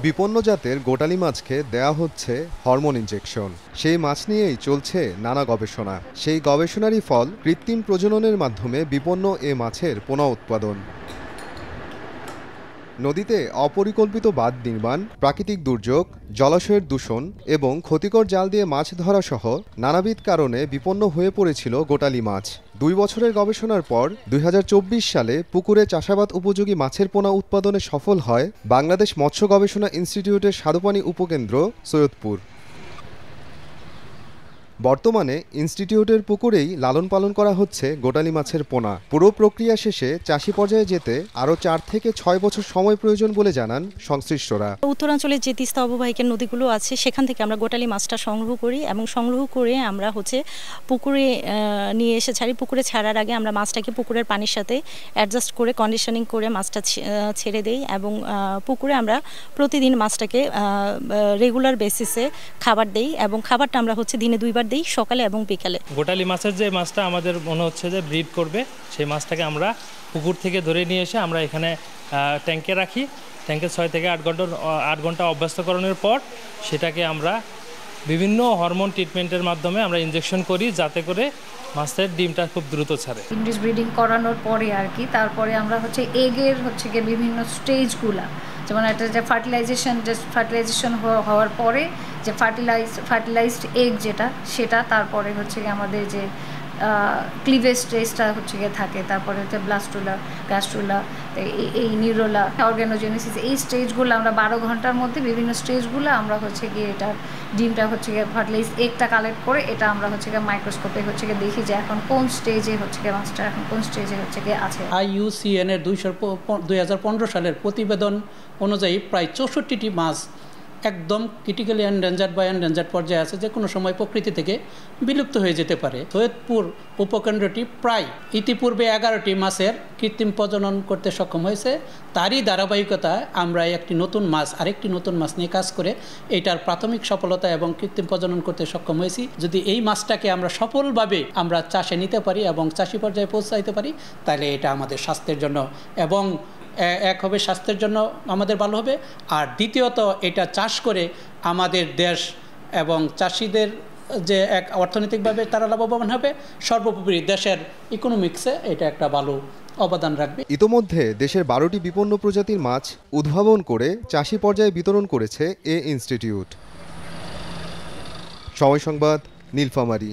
বিপন্ন জাতের গোটালি মাছকে দেয়া হচ্ছে হরমোন ইনজেকশন। সেই মাছ নিয়েই চলছে নানা গবেষণা। সেই গবেষণারই ফল কৃত্রিম প্রজননের মাধ্যমে বিপন্ন এ মাছের পোনা উৎপাদন। নদীতে অপরিকল্পিত বাঁধ নির্মাণ, প্রাকৃতিক দুর্যোগ, জলাশয়ের দূষণ এবং ক্ষতিকর জাল দিয়ে মাছ ধরা সহ নানাবিধ কারণে বিপন্ন হয়ে পড়েছিল গোটালি মাছ। 2 বছরের গবেষণার পর 2024 সালে পুকুরে চাষাবাদ উপযোগী মাছের পোনা উৎপাদনে সফল হয় বাংলাদেশ মৎস্য গবেষণা ইনস্টিটিউটের স্বাদুপানি উপকেন্দ্র সৈয়দপুর। বর্তমানে ইনস্টিটিউটের পুকুরেই লালন পালন করা হচ্ছে গোটালি মাছের পোনা। পুরো প্রক্রিয়া শেষে চাষি পর্যায়ে যেতে আরও 4 থেকে 6 বছর সময় প্রয়োজন বলে জানান সংশ্লিষ্টরা। উত্তরাঞ্চলের যে তিস্তা অববাহিকার নদীগুলো আছে সেখান থেকে আমরা গোটালি মাছটা সংগ্রহ করি এবং সংগ্রহ করে আমরা পুকুরে নিয়ে এসে ছাড়ি। পুকুরে ছাড়ার আগে আমরা মাছটাকে পুকুরের পানির সাথে অ্যাডজাস্ট করে কন্ডিশনিং করে মাছটা ছেড়ে দেই এবং পুকুরে আমরা প্রতিদিন মাছটাকে রেগুলার বেসিসে খাবার দেই এবং খাবারটা আমরা দিনে 2 বার দিই, সকালে এবং বিকালে। গোটালি মাছের যে মাছটা আমাদের মনে হচ্ছে যে ব্রিড করবে, সেই মাছটাকে আমরা পুকুর থেকে ধরে নিয়ে এসে আমরা এখানে ট্যাঙ্কে রাখি। ট্যাঙ্কে 6 থেকে 8 ঘন্টা অভ্যস্তকরণের পর সেটাকে আমরা বিভিন্ন হরমোন ট্রিটমেন্টের মাধ্যমে আমরা ইনজেকশন করি, যাতে করে মাছের ডিমটা খুব দ্রুত ছাড়ে। ইন্ডিস ব্রিডিং করানোর পরে আর কি, তারপরে আমরা এগের বিভিন্ন স্টেজগুলা, যেমন একটা যে ফার্টিলাইজেশন হওয়ার পরে যে ফার্টিলাইজড এগ সেটা তারপরে আমাদের যে ক্লিভেজ স্টেজটা থাকে, তারপরে ব্লাস্টুলা, গ্যাস্ট্রুলা, এই নিউরোলা, অর্গানোজেনেসিস, এই স্টেজগুলো আমরা 12 ঘন্টার মধ্যে বিভিন্ন স্টেজগুলো আমরা এটা ডিমটা ফার্টিলাইজ এগটা কালেক্ট করে এটা আমরা মাইক্রোস্কোপে দেখি যে এখন কোন স্টেজে মাছটা এখন কোন স্টেজে আছে। IUCN এর 2015 সালের প্রতিবেদন অনুযায়ী প্রায় 64টি মাছ একদম ক্রিটিক্যালি এন্ডেঞ্জার্ড বা এন্ডেঞ্জার্ড পর্যায়ে আছে, যে কোনো সময় প্রকৃতি থেকে বিলুপ্ত হয়ে যেতে পারে। সৈয়দপুর উপকেন্দ্রটি প্রায় ইতিপূর্বে 11টি মাছের কৃত্রিম প্রজনন করতে সক্ষম হয়েছে। তারই ধারাবাহিকতায় আমরা আরেকটি নতুন মাছ নিয়ে কাজ করে এটার প্রাথমিক সফলতা এবং কৃত্রিম প্রজনন করতে সক্ষম হয়েছি। যদি এই মাছটাকে আমরা সফলভাবে আমরা চাষে নিতে পারি এবং চাষি পর্যায়ে পৌঁছাইতে পারি, তাহলে এটা আমাদের স্বাস্থ্যের জন্য এবং এক হবে স্বাস্থ্যের জন্য আমাদের ভালো হবে, আর দ্বিতীয়ত এটা চাষ করে আমাদের দেশ এবং চাষিদের যে এক অর্থনৈতিকভাবে তারা লাভবান হবে, সর্বোপরি দেশের ইকোনমিক্সে এটা একটা ভালো অবদান রাখবে। ইতোমধ্যে দেশের 12টি বিপন্ন প্রজাতির মাছ উদ্ভাবন করে চাষি পর্যায়ে বিতরণ করেছে এ ইনস্টিটিউট। সময় সংবাদ, নীলফামারী।